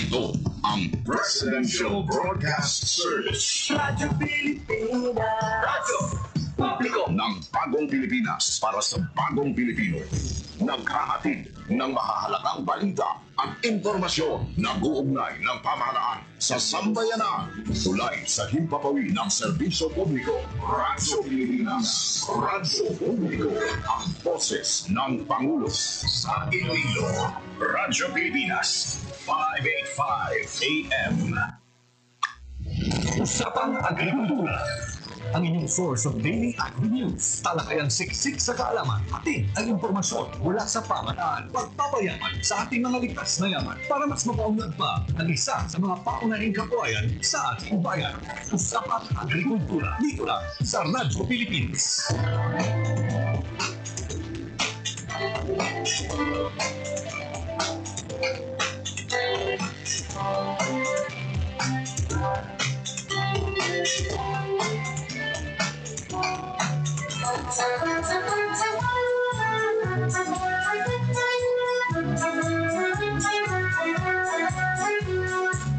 Ito ang Presidential Broadcast Service. Radyo Pilipinas. Radyo Publiko ng Bagong Pilipinas para sa Bagong Pilipino. Naghahatid ng mahahalagang balita at impormasyon na uugnay ng pamahalaan sa sambayanan. Tulay sa himpapawi ng serbisyo publiko. Radyo Pilipinas. Radyo Publiko. Ang boses ng Pangulo sa Iloilo. Radyo Pilipinas. 585 AM. Usapang Agrikultura. Ang inyong source of daily agri-news. Talakayang siksik sa kaalaman. Atin ang impormasyon mula sa pamahalaan. Pagpapayaman sa ating mga likas na yaman para mas mapaunlad pa ang isa sa mga paunahing kabuhayan sa ating bayan. Usapang Agrikultura. Dito lang sa Radyo Pilipinas.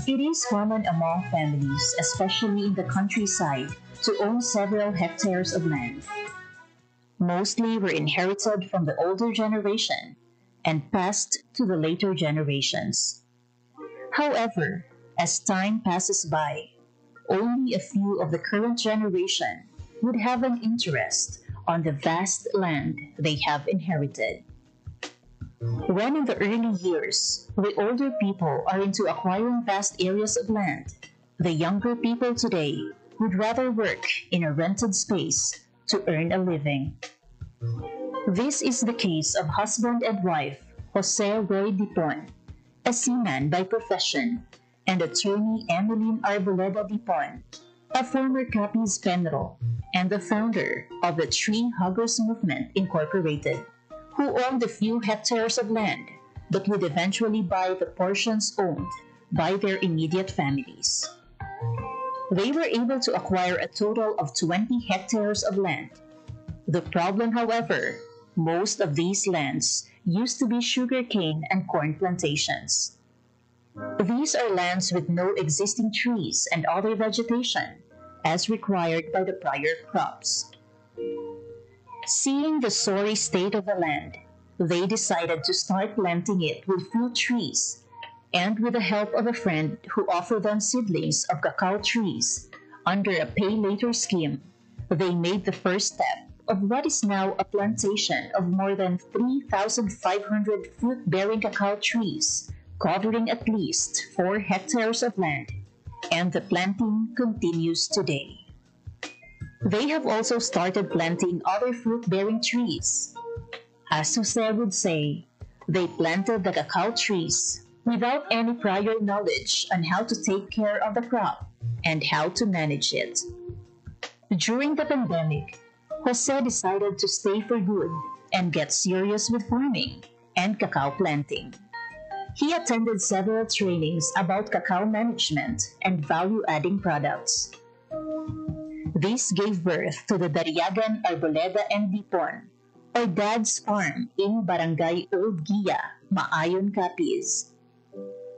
It is common among families, especially in the countryside, to own several hectares of land. Mostly were inherited from the older generation and passed to the later generations. However, as time passes by, only a few of the current generation would have an interest on the vast land they have inherited. When in the early years, the older people are into acquiring vast areas of land, the younger people today would rather work in a rented space to earn a living. This is the case of husband and wife Jose Roy Dipon, a seaman by profession, and attorney Emeline Arboleda Dipon, a former Capiz General and the founder of the Tree Huggers Movement Incorporated, who owned a few hectares of land but would eventually buy the portions owned by their immediate families. They were able to acquire a total of 20 hectares of land. The problem, however, most of these lands used to be sugarcane and corn plantations. These are lands with no existing trees and other vegetation, as required by the prior crops. Seeing the sorry state of the land, they decided to start planting it with fruit trees, and with the help of a friend who offered them seedlings of cacao trees under a pay-later scheme, they made the first step of what is now a plantation of more than 3,500 fruit-bearing cacao trees, covering at least 4 hectares of land, and the planting continues today. They have also started planting other fruit-bearing trees. As Jose would say, they planted the cacao trees without any prior knowledge on how to take care of the crop and how to manage it. During the pandemic, Jose decided to stay for good and get serious with farming and cacao planting. He attended several trainings about cacao management and value-adding products. This gave birth to the Dariagan Arboleda and Dipon, or Dad's Farm in Barangay Old Gia, Maayon, Capiz.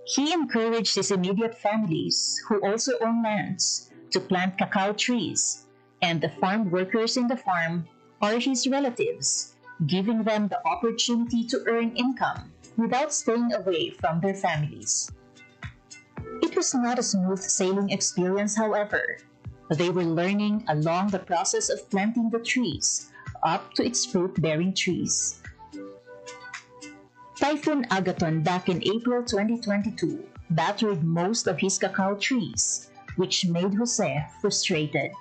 He encouraged his immediate families, who also own lands, to plant cacao trees, and the farm workers in the farm are his relatives, giving them the opportunity to earn income without staying away from their families. It was not a smooth sailing experience, however. They were learning along the process of planting the trees up to its fruit-bearing trees. Typhoon Agaton back in April 2022 battered most of his cacao trees, which made Jose frustrated.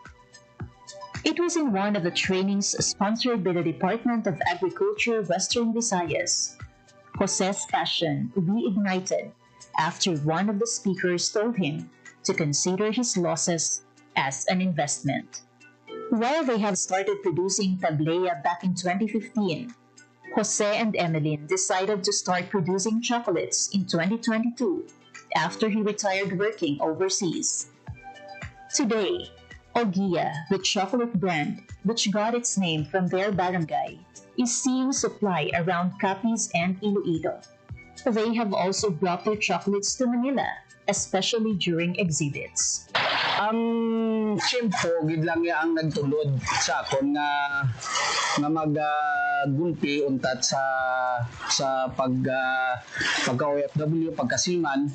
It was in one of the trainings sponsored by the Department of Agriculture Western Visayas. Jose's passion reignited after one of the speakers told him to consider his losses as an investment. While they have started producing tablea back in 2015, Jose and Emeline decided to start producing chocolates in 2022 after he retired working overseas. Today, Ogia, the chocolate brand which got its name from their barangay, is seeing supply around Capiz and Iloilo. They have also brought their chocolates to Manila, especially during exhibits. Ang simpo gid lang ya ang nagtulod sa akon nga maggulpi untat sa pagka OFW pagkasiman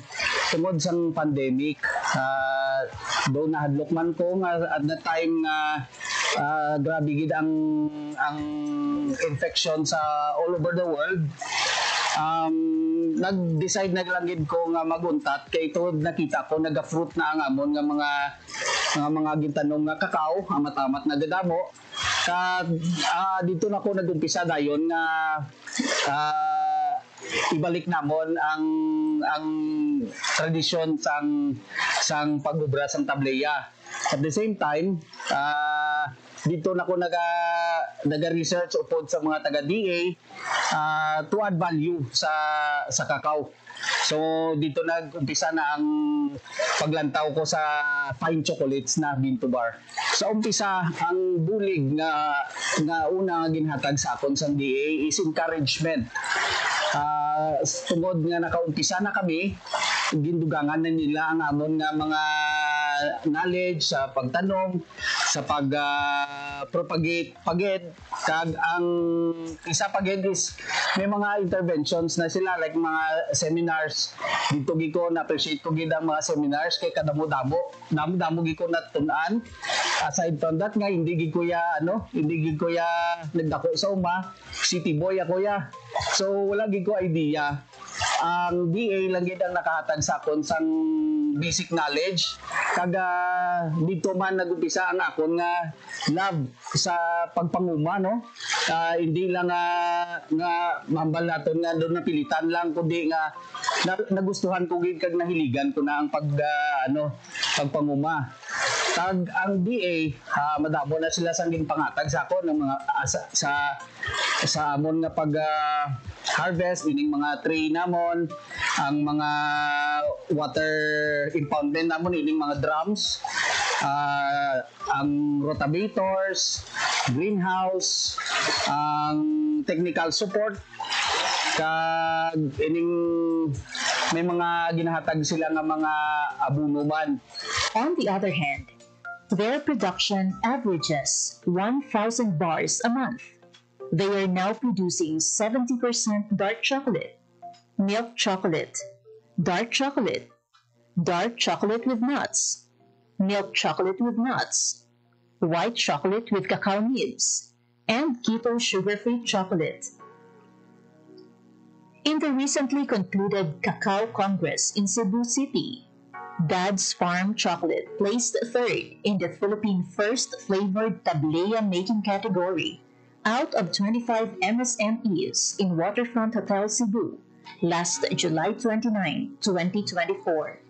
tungod sang pandemic. Do nahadlok man ko nga at the time nga grabe gid ang infection sa all over the world. Nag-decide na lang gid ko nga maguntat kay ito nakita ko naga-fruit na ang amon nga mga gintanom nga kakao ang matamat na gadamo. Dito na ko nagumpisa dayon nga ibalik namon ang tradisyon sang pagubra sang tableya. At the same time, dito na ko naga-research upod sa mga taga-DA to add value sa kakao. So dito nag-umpisa na ang paglantaw ko sa fine chocolates na bean to bar. Sa umpisa, ang bulig nga una nga ginhatag sa akon sa DA is encouragement. Tungod nga nakaumpisa na kami, gindugangan na nila ang amon nga mga knowledge sa pagtanom, sa pag-propagate pagid, kag ang isa pagid is may mga interventions na sila like mga seminars. Dito giko na appreciate ko gid ang mga seminars kay kadamo-damo giko natun-an. Aside from that nga hindi gid ko ya nagdako sa uma, city boy ako ya. So wala gid ko idea. Ang DA lang gid ang nakahatag sa akon sang basic knowledge kaga dito man nagumpisa ang akon nga love sa pagpanguma no. Hindi lang nga mambal naton nga doon napilitan lang kundi nga nagustuhan ko gid kag nahiligan ko na ang pagpanguma. Tag ang DA madamo na sila sang ginpangatag sa akon ng mga sa amon nga pag harvest ining mga tree namon, ang mga water impoundment namon ining mga drums, ang rotavators, greenhouse, ang technical support kag ining may mga ginahatag sila nga mga abuno man. On the other hand, their production averages 1,000 bars a month. They are now producing 70% dark chocolate, milk chocolate, dark chocolate with nuts, milk chocolate with nuts, white chocolate with cacao nibs, and keto sugar-free chocolate. In the recently concluded Cacao Congress in Cebu City, Dad's Farm Chocolate placed third in the Philippine First Flavored Tableya Making category out of 25 MSMEs in Waterfront Hotel Cebu last July 29, 2024.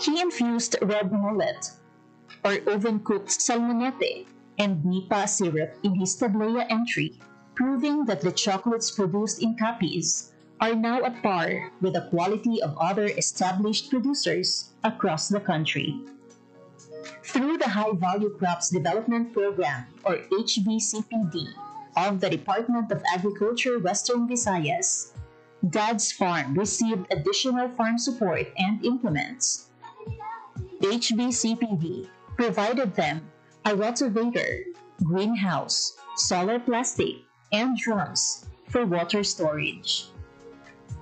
He infused red mullet, or oven-cooked salmonete, and nipa syrup in his Tableya entry, proving that the chocolates produced in Capiz are now at par with the quality of other established producers across the country. Through the High Value Crops Development Program, or HVCPD, of the Department of Agriculture Western Visayas, Dad's Farm received additional farm support and implements. HVCPD provided them a rotavator, greenhouse, solar plastic, and drums for water storage.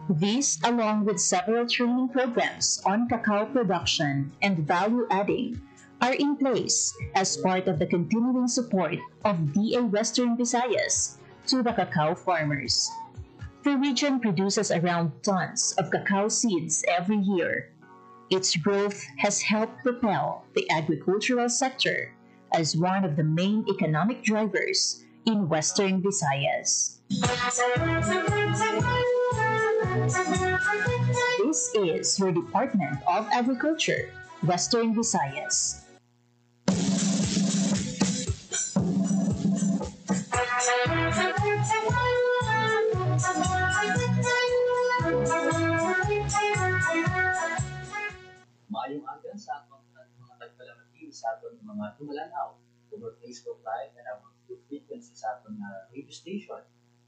These, along with several training programs on cacao production and value adding, are in place as part of the continuing support of DA Western Visayas to the cacao farmers. The region produces around tons of cacao seeds every year. Its growth has helped propel the agricultural sector as one of the main economic drivers in Western Visayas. This is your Department of Agriculture, Western Visayas. Maayong aga sa atong mga tagpalamati sa atong mga tumalanaw over Facebook Live and our good frequency sa atong radio station.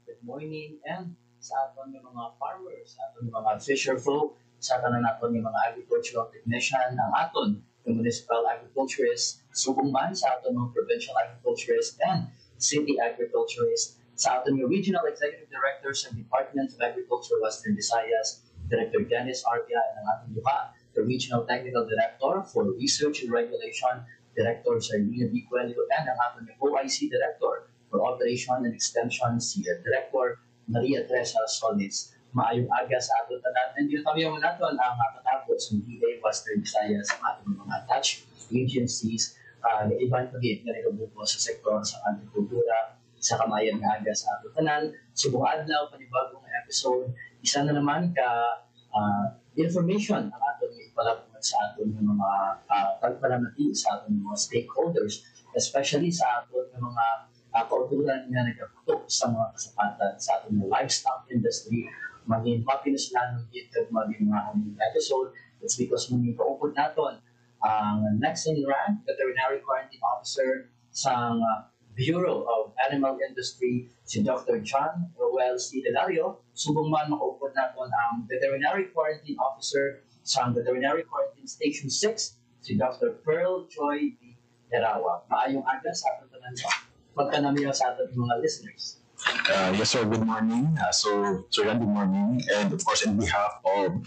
Good morning and sa aton yung mga farmers, sa aton yung mga fisher folk, sa kanan naton yung mga agricultural technician, ang aton yung municipal agriculturist, subong man sa aton yung provincial agriculturist and city agriculturist, sa aton yung regional executive directors ng Department of Agriculture Western Visayas, Director Dennis Arpia, and ang ating duha, the Regional Technical Director for Research and Regulation, Director Sardina B. Coelho, and ang ating OIC Director for Operation and Extension, si Director Maria Teresa Solis. Maayong aga sa ating tanan. And yun kami yung natin ang patapos ng DA Western Visayas sa ating mga attached agencies na ibang pagit na nakabuko sa sektor sa agrikultura, sa kamayan nga aga sa ating tanan. Subong adlaw, panibagong episode, isa na naman ka information ang ating ipalabot sa ating mga pagpalamati sa ating mga stakeholders, especially sa ating mga kauturan na nagkaputok sa mga kasapatan sa ating livestock industry, maging mapinuslanon dito maging mga episode. It's because muna paupod natin ang next in rank veterinary quarantine officer sa Bureau of Animal Industry, si Dr. John Roel C. Delario. Subong man makaupod natin ang veterinary quarantine officer sa Veterinary Quarantine Station 6, si Dr. Pearl Joy B. Herawa. Maayong aga sa ating tanan pagkanamiyo sa ating mga listeners. Yes, sir. Good morning. Sir Jan, good morning. And of course, on behalf of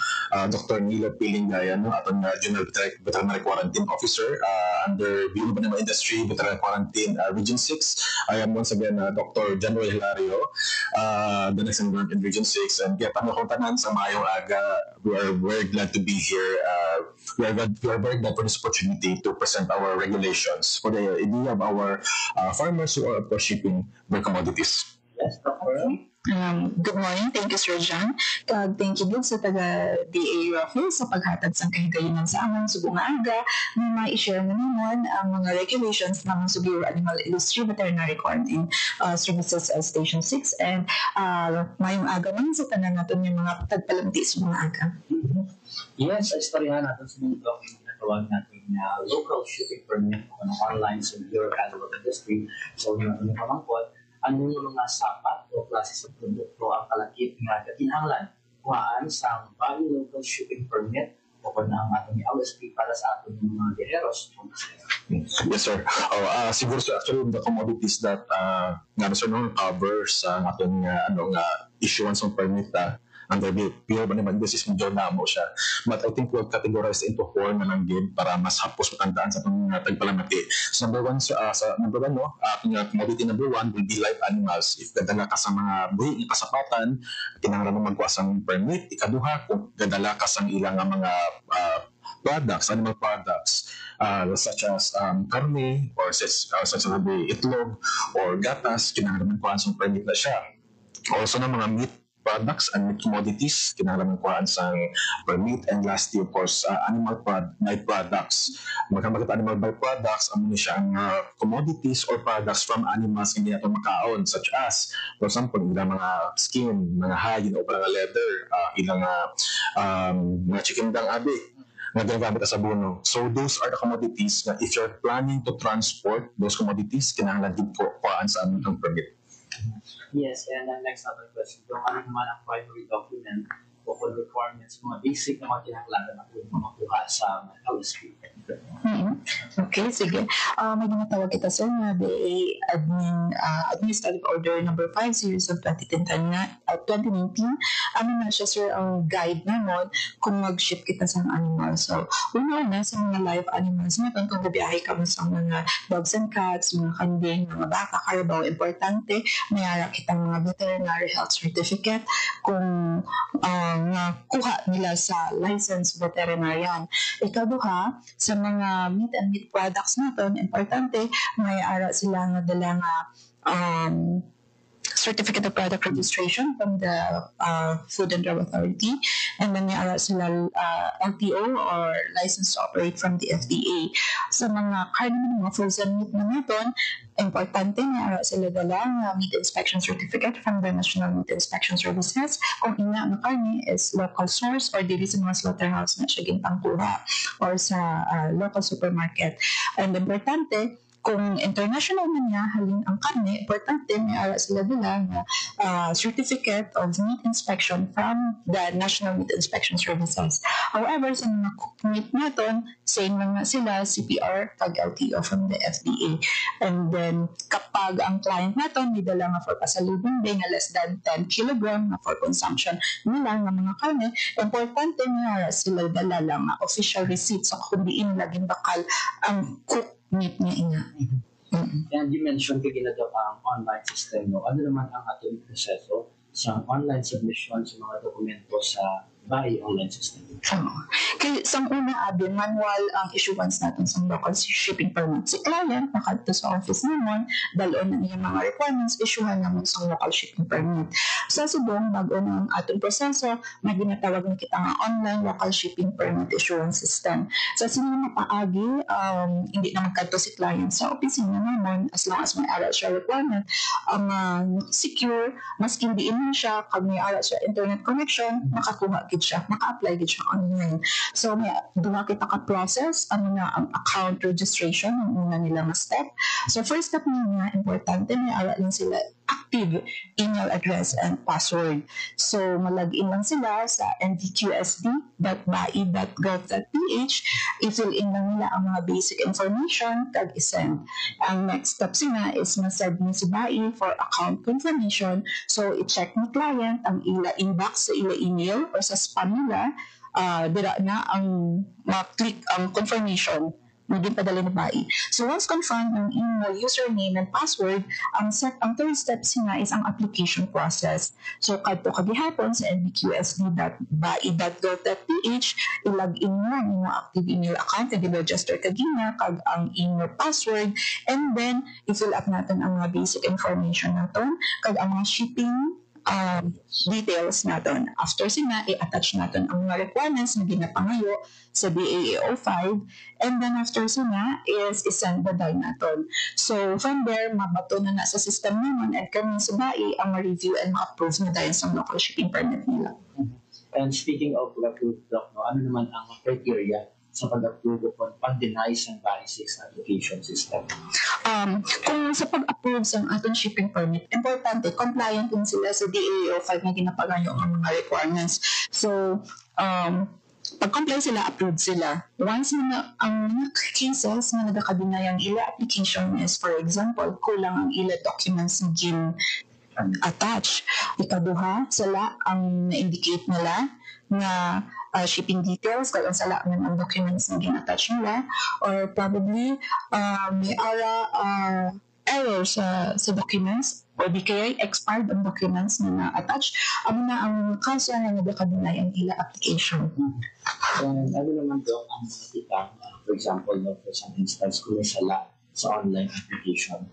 Dr. Nilo Pilinggayan, atong Regional Veterinary Quarantine Officer under Bureau of Animal Industry, Veterinary Quarantine Region 6. I am once again Dr. John Roy Hilario, the next in Region 6. And kaya tanong tanan sa mayong aga, we are very glad to be here. We are very glad for this opportunity to present our regulations for the idea of our farmers who are, of course, shipping their commodities. Yes, Dr. Good morning. Thank you, Sir John. Thank you din sa taga-DA Raffle sa paghatag sa kahigayonan sa among subong aga na ma-share na naman ang mga regulations naman sa Bureau of Animal Industry Veterinary Quarantine Services Station 6 and mayong aga man sa tanan natin yung mga tagpalamti sa mga aga. Yes, sa istoryahan natin sa mga yung tinatawag natin na local shipping permit o online sa Bureau of Animal Industry. So, yung pamangkot, anong mga sapat o klase sa produkto ang kalakip nga kakinahanglan kuhaan sa bagong local shipping permit o kung ang atong LSP para sa atong mga guerreros. Yes, sir. Siguro, sir, actually, the commodities that nga sir, no, covers ang atong issuance ng permit under the Bureau of Animal Industry, medyo namo siya. But I think we'll categorize into 4 na lang give para mas hapos matandaan sa itong tagpalamati. So number one, ating commodity number 1 will be live animals. If dadala ka sa mga buhi ng kasapatan, kinahanglan mo magkuha sang permit. Ikaduha, kung dadala ka sa ilang mga products, animal products, such as karne, or such as itlog, or gatas, kinahanglan mo magkuha sang permit na siya. Also na mga meat products and meat commodities, kinahanglan kuhaan sa permit. And lastly, of course, animal byproducts. Magkamagat animal byproducts, amo siya ang commodities or products from animals hindi nato makaon, such as, for example, ilang mga skin, mga hide, o mga leather, ilang mga chicken dang abi, nga ginagamit sa buno. So those are the commodities na if you're planning to transport those commodities, kinahanglan din kuhaan sa aming permit. Yes, and then next other question. Kung ano naman ang primary document o requirements, mga basic na mga kinakailangan na makuha sa LSP. Okay, sige. May ginatawag kita, sir, na DA Administrative Order number 5 series of 2019. Ano na siya, sir, ang guide naman kung mag-ship kita sa animal. So, una na sa mga live animals natin, kung nabiyahe ka mo sa mga dogs and cats, mga kambing, mga baka, karabaw, importante, mayara kitang mga veterinary health certificate kung kuha nila sa licensed veterinarian. Ikaduha, sa mga meat and meat products natin, importante, may ara sila nga dala nga Certificate of Product Registration from the Food and Drug Authority, and then may ara sila LTO or License to Operate from the FDA. Sa mga karne mga frozen meat na natin, importante may ara sila dala nga Meat Inspection Certificate from the National Meat Inspection Services kung ina ang karne is local source or dili sa mga slaughterhouse na siya gintang kuha or sa local supermarket. And importante, kung international man niya halin ang karne, importante may ara sila nila na certificate of meat inspection from the National Meat Inspection Services. However, sa mga cooked meat naton, same lang na sila, CPR, kag LTO from the FDA. And then, kapag ang client naton, may dala nga for pasalubong din na less than 10 kilogram na for consumption nila ng mga karne, importante nga sila dala lang nga official receipt sa kung diin laging bakal ang cooked meat niya ina. And you mentioned ginagawa ang online system, no? Ano naman ang ating proseso sa online submission sa mga dokumento sa BAI online system? Kaya sa una abin, manual ang issuance natin sa local shipping permit. Si client, nakadto sa office naman, dalon na niya mga requirements, issuehan naman sa local shipping permit. Sa subong, bago ng atong proseso, may ginatawag na kita nga online local shipping permit issuance system. Sa sino mapaagi, hindi na magkadto si client sa opisina naman, as long as may ara siya requirement, secure, mas hindi na siya, kag may ara siya internet connection, makakuha gid siya, maka-apply gid siya online. So, may duha kita ka-process, ano na ang account registration, ang una nila nga step. So, first step niya, importante, may ara lang sila active email address and password. So, mag-login lang sila sa nvqsd.bai.gov.ph, i-fill in lang nila ang mga basic information, kag isend. Ang next step sila is masend ni si BAI for account confirmation. So, i-check ni client ang ila inbox sa ila email or sa spam nila, dira na ang ma-click ang confirmation maging padala ni BAI. So once confirmed ng email, username, and password, ang third step nga is ang application process. So kadto kagihapon sa nvqsd.bai.gov.ph, i-login mo ang inyong active email account, i-register kagina, kag ang email password, and then i-fill up natin ang mga basic information natin, kag ang mga shipping details natin. After sina, i-attach natin ang mga requirements na ginapangayo sa DAA 05, and then after sina is isend the die natin. So from there, mabato na sa system naman at kami sa BAI ang ma-review and ma-approve na dahil sa local shipping permit nila. And speaking of approved, Doc, no, ano naman ang criteria sa pag-approve upon pag-deny sa BAI 6 application system? Kung sa pag-approve sa ating shipping permit, importante, compliant din sila sa DAA 05 na ginapangayo ang mga requirements. So, pag-comply sila, approved sila. Once na ang mga cases na nagkakadinay ang ila application is, for example, kulang ang ila documents na attach. Ikaduha, sila ang na-indicate nila na shipping details, kaya sala man ang documents na gin-attach nila, or probably may error sa documents, o di kaya expired ang documents na na-attach, na ang kaso na nagkakadinay ang ila application. And ano naman daw ang mga titang, for example, no, for some instance, kung may sala sa online application?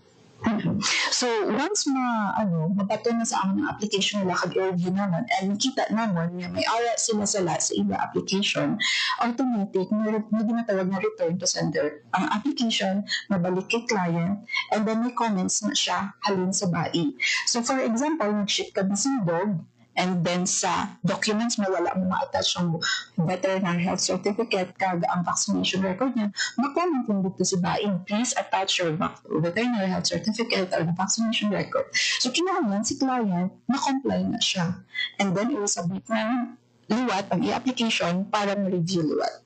So, once mabato na sa aming application nila, kag-review naman, and kita naman na may ara sila sala sa ila application, automatic, may ginatawag na return to sender. Ang application, mabalik kay client, and then may comments na siya halin sa BAI. So, for example, nag-ship ka bising dog, and then sa documents mo wala mo ma-attach ang veterinary health certificate kag ang vaccination record niya, mag-comment lang dito si BAI, please attach your veterinary health certificate or the vaccination record. So kinahanglan si client na-comply na siya, and then i-submit ng liwat ang i-application para ma-review liwat.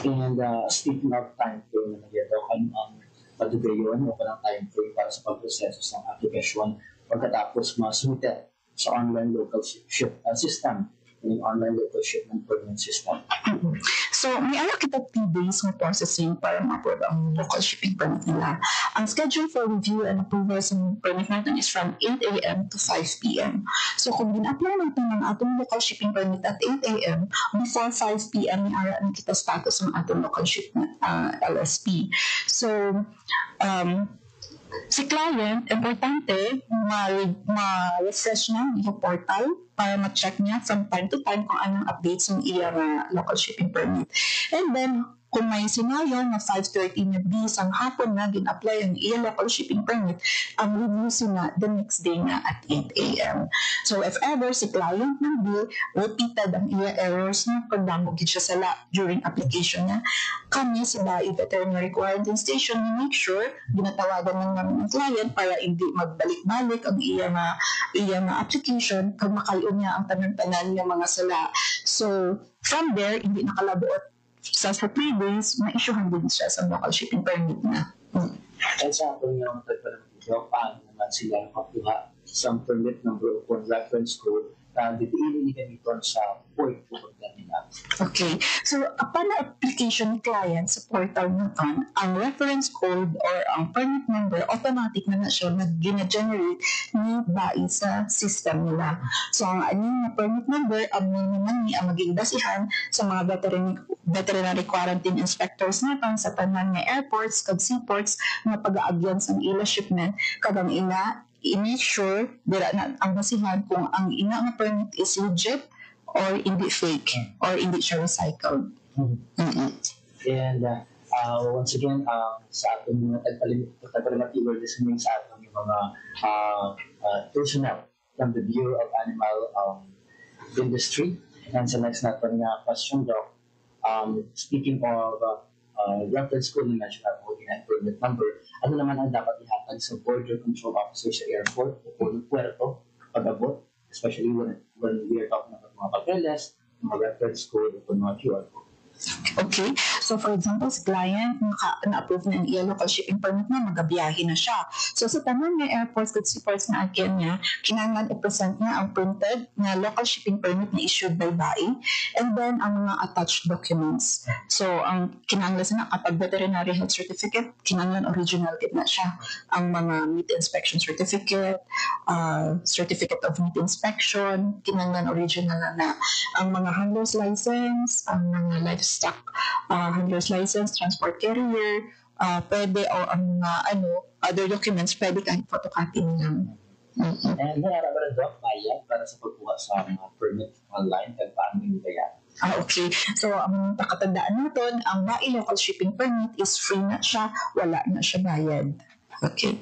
And speaking of time frame na nagyadaw, ano ang patugayon o parang time frame para sa pag-proseso ng application pagkatapos ma-submit sa online local system, yung online local shipment permit system? So, may ara kita 3 days ng processing para ma-approve ang local shipping permit nila. Ang schedule for review and approval sa permit natin is from 8 a.m. to 5 p.m. So, kung gina-apply natin ang atong local shipping permit at 8 a.m., before 5 p.m. may ara na kita status ng atong local shipment LSP. So, si client, importante, ma-refresh na yung portal para ma-check niya from time to time kung anong updates ng iyang local shipping permit. And then, kung may scenario na 5:30 na bis ang hapon na gin-apply ang iyang local shipping permit, ang review sina the next day na at 8 a.m. So if ever si client ng bill, repeated ang iyang errors na pagdamo gid siya sala during application niya, kami sa Bayi Veterinary Quarantine Station we make sure ginatawagan lang namin ang client para hindi magbalik-balik ang iyang application kag makayon niya ang tanan-tanan ng mga sala. So from there, hindi nakalabuot sa 3 days, ma-issuehan din siya sa local shipping permit na. At sa akin yung tagpalamitigaw, paano naman sila makuha sa permit number o reference code na ditiili ganito sa port pupunta nila. Okay. So, upon the application ni client sa portal naton, ang reference code or ang permit number, automatic na siya na gina-generate ni BAI sa system nila. So, ang aning na permit number, ang naman ni ang maging basihan sa mga veterinary quarantine inspectors naton sa tanan nga airports kag seaports nga pag-aagyan sa ila shipment kag ang ina i-make sure dira na ang basihan kung ang ina nga permit is legit or hindi fake or hindi siya recycled. And once again, sa ating mga tagpalimatiwal listening sa ating mga personnel from the Bureau of Animal Industry. And sa next natin nga question daw, speaking of reference code na mention natin and permit number, ano naman ang dapat ihatag sa border control officer sa airport o puerto pag-abot, especially when we are talking about mga papeles, mga reference code o mga QR code. Okay. So, for example, si client, na-approve na ang iyang local shipping permit na, magabiyahe na siya. So, sa tanong ng airports at seaports na again niya, kinangan i-present niya ang printed na local shipping permit na issued by BAI and then ang mga attached documents. So, ang kinangan na kapag veterinary health certificate, kinangan original kit na siya. Ang mga meat inspection certificate, certificate of meat inspection, kinangan original na. Ang mga handler's license, ang mga livestock handler's license, transport carrier, pwede o ang other documents, pwede kahit photocopy nilang. And nararaman ang doc bayad para sa pagkuha sa mga permit online at paano yung bayad. Okay. So, ang pakatandaan natin, ang BAI local shipping permit is free na siya, wala na siya bayad. Okay.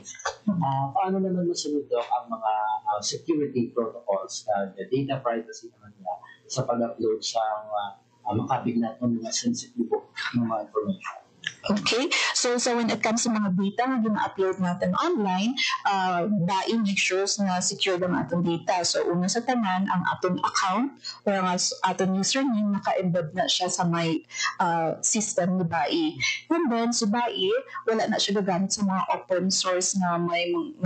Paano naman masunod doc ang mga security protocols na the data privacy naman niya sa pag-upload sa makabig natin mga sensitive ng mga information. Okay, so when it comes sa mga data na gina-upload natin online, BAI make sure na secure ang atong data. So una sa tanan, ang atong account or ang atong username naka-embed na siya sa may system ni BAI. And then si BAI, wala na siya gagamit sa mga open source na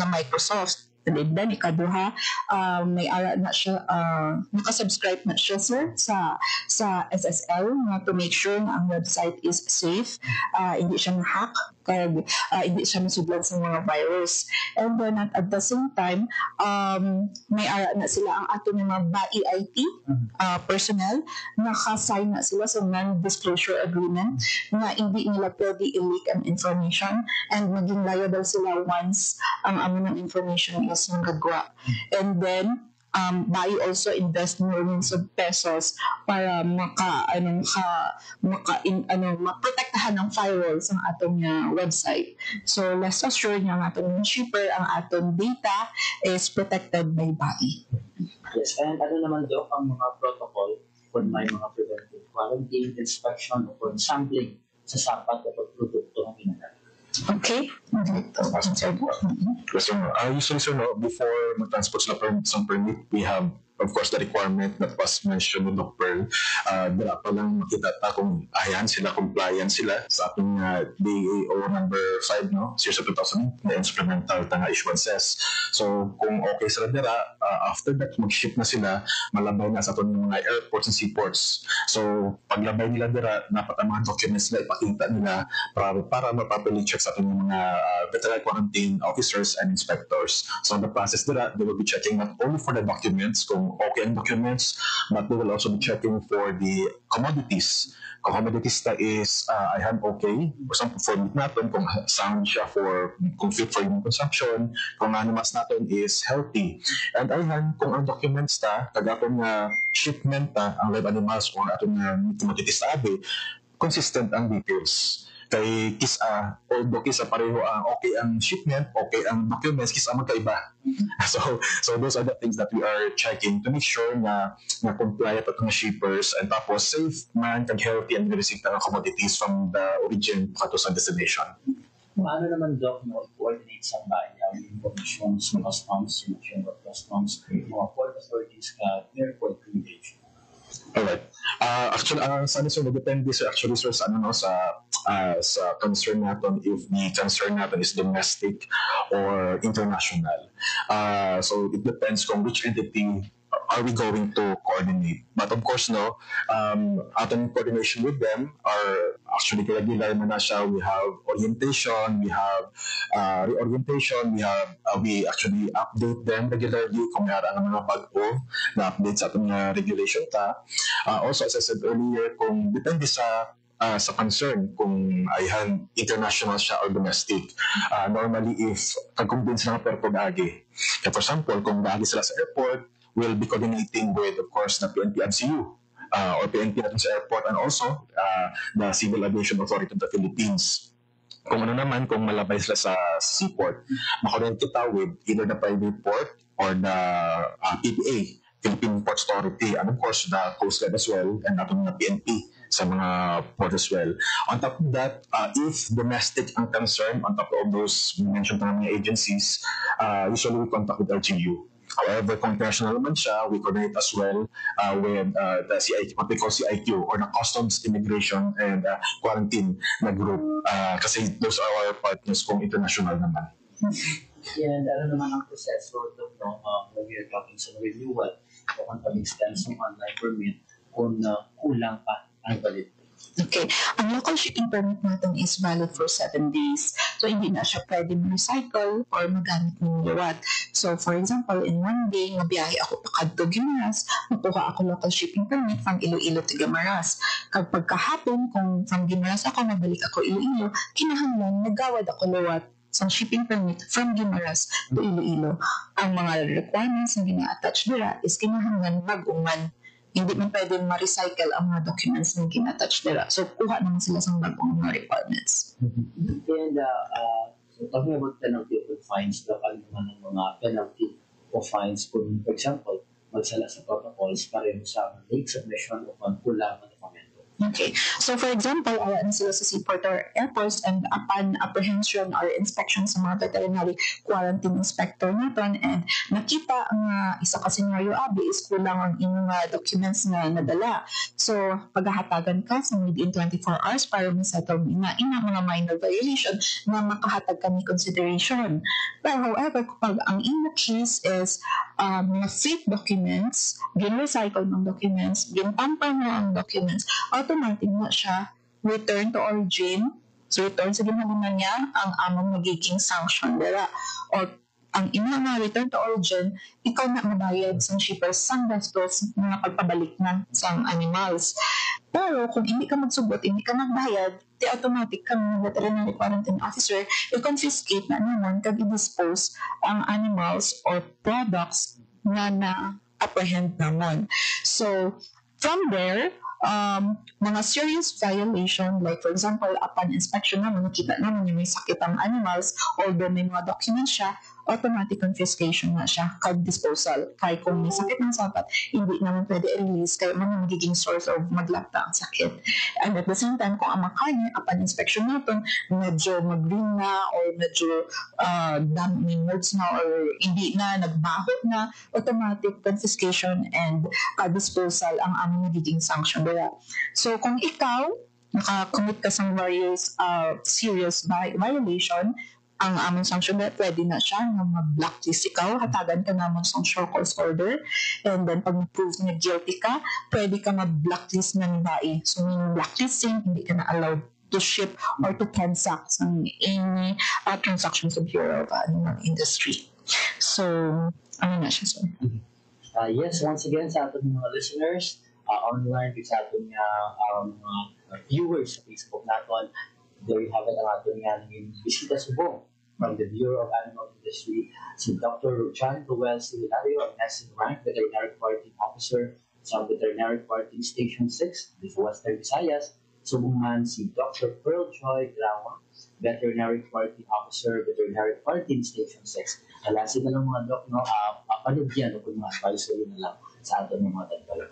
Microsoft. And then, ikaduha, may ara na siya, nakasubscribe na siya, sir, sa SSL to make sure na ang website is safe, hindi siya na-hack, hindi siya masublan sa mga virus. And then, at the same time, may ara na sila ang ato ng mga BAI IT personnel, naka-sign na sila sa non-disclosure agreement na hindi nila pwede i-leak ang information and maging liable sila once ang aming information is nagagawa. And then, BAI also invest millions of pesos para maprotektahan ng firewalls ang atong website. So, let's assure nga ang atong shipper, ang atong data is protected by BAI. Yes, and ano naman daw ang mga protocol kung may mga preventive quarantine, inspection, o kung sampling sa sapat na produkto ng ginagawa. Okay. Usually, sir, before mag-transport sa permit, we have, of course, the requirement that was mentioned with Dr. Pearl. Dala pa lang makita ta kung ayan sila, compliant sila sa ating DAO number 5, series of 2000, the instrumental tanga issuances. So, kung okay sila dira, after that, mag-ship na sila, malabay na sa itong mga airports and seaports. So, paglabay nila dira, dapat ang mga documents nila ipakita nila para ma-properly check sa ating mga veterinary quarantine officers and inspectors. So, the process dira, they will be checking not only for the documents, kung kung okay ang documents, but they will also be checking for the commodities. Kung commodities na is ayan, okay. For example, for meat natin, kung sound siya kung fit for human consumption, kung animals natin is healthy. And ayan, kung ang documents ta, tagatong shipment ta, ang live animals or atong commodities na abi, consistent ang details. Kay although kisa pareho ang okay ang shipment, okay ang documents, kisa magkaiba. So those are the things that we are checking to make sure na compliant at mga shippers and tapos safe man kag healthy and receive ng commodities from the origin kato sa destination. Paano naman, Doc, coordinate sa bayan yung information sa customs, yung customs, mga port authorities ka, airport communication? Alright. Actually, sana sir, nag-depende sir, actually sir, sa concern natin, if the concern natin is domestic or international. So it depends kung which entity are we going to coordinate. But of course, ating coordination with them are actually regular na siya. We have orientation, we have reorientation, we actually update them regularly kung mayroon ang mga bago na update sa ating regulation ta. Also, as I said earlier, kung depende sa concern kung ayhan international siya or domestic. Normally, if kag-convince na perpo gagi. For example, kung gagi sila sa airport, we'll be coordinating with, of course, the PNP MCU or PNP natin sa airport and also the Civil Aviation Authority of the Philippines. Kung ano naman, kung malabay sila sa seaport, makaroon kita with either the private port or the PPA, Philippine Ports Authority, and of course, the Coast Guard as well, and atong na PNP sa mga port as well. On top of that, if domestic ang concern, on top of those mentioned na mga agencies, usually we contact with LGU. However, kung international naman siya, we coordinate as well with the CIQ, what we call CIQ, or the Customs, Immigration, and Quarantine na group. Kasi those are our partners kung international naman. And ano naman ang proseso when we are talking sa renewal o kung pag-extend sa online permit kung kulang pa ang validity? Okay. Ang local shipping permit natin is valid for 7 days. So, hindi na siya pwede ma-recycle or magamit ng liwat. So, for example, in 1 day, nabiyahe ako pa kadto Guimaras, makuha ako local shipping permit from Iloilo to Guimaras. Kapag kahapon, kung from Guimaras ako, nabalik ako Iloilo, kinahanglan, nagawad ako liwat sa shipping permit from Guimaras to Iloilo. Ang mga requirements na gina-attach nila is kinahanglan mag-uman. Hindi man pwede ma-recycle ang mga documents na gina-attach nila. So, kuha naman sila sa bagong mga requirements. And so talking about penalty or fines, lokal naman ng mga penalty o fines kung, for example, magsala sa protocols pareho sa late submission o kulang ng dokumento. Okay. So, for example, awaan sila sa seaport or airports and upon apprehension or inspection sa mga veterinary quarantine inspector natin and nakita ang isa ka scenario is kulang ang inyong documents na nadala. So, paghahatagan ka sa within 24 hours para masettle na mga minor violation na makahatag ka ni consideration. But however, kapag ang inyong case is mga fake documents, gin-recycle ng documents, gin-tamper na ang documents, automatic na siya return to origin. So, return sa ginawa niya ang among magiging sanction nila. Or, ang ina na return to origin, ikaw na mabayad sa shippers sang gastos na pagpabalik na sa animals. Pero, kung hindi ka magsugot, hindi ka magbayad, di automatic kang veterinary quarantine officer, i-confiscate na naman kag i-dispose ang animals or products na na-apprehend naman. So, from there, mga serious violation, like for example, upon inspection naman, nakita naman yung may sakit ang animals, although may mga documents siya, automatic confiscation na siya, kag-disposal. Kaya kung may sakit ng sapat, hindi naman pwede i-release, kaya man magiging source of maglapta ang sakit. And at the same time, kung ang makanya, upon inspection natin, medyo mag-green na, or medyo dami words na, or hindi na, nagbaho na, automatic confiscation and disposal ang aming magiging sanction. So, kung ikaw, nakakommit ka sa various serious violation, ang among sanction na pwede na siya na mag-blacklist ikaw, hatagan ka naman sa show cause order, and then pag na-prove na guilty ka, pwede ka mag-blacklist ng bae. So, meaning blacklisting, hindi ka na allowed to ship or to transact sa any transactions sa Bureau of Animal Industry. So, ano na siya, sir? Yes, once again sa ating mga listeners, online, sa ating mga viewers sa Facebook natin, there you have it ang ating naging bisita subong from the Bureau of Animal Industry, si Dr. John Joel Silinario, ang National Rank Veterinary Quarantine Officer sa Veterinary Quarantine Station 6, dito Western Visayas. Subong man si Dr. Pearl Joy Grawa, Veterinary Quarantine Officer, Veterinary Quarantine Station 6. Alasin na lang mga doc, no, panugyan o kung mga advisory na lang sa atin ng mga tagpalang.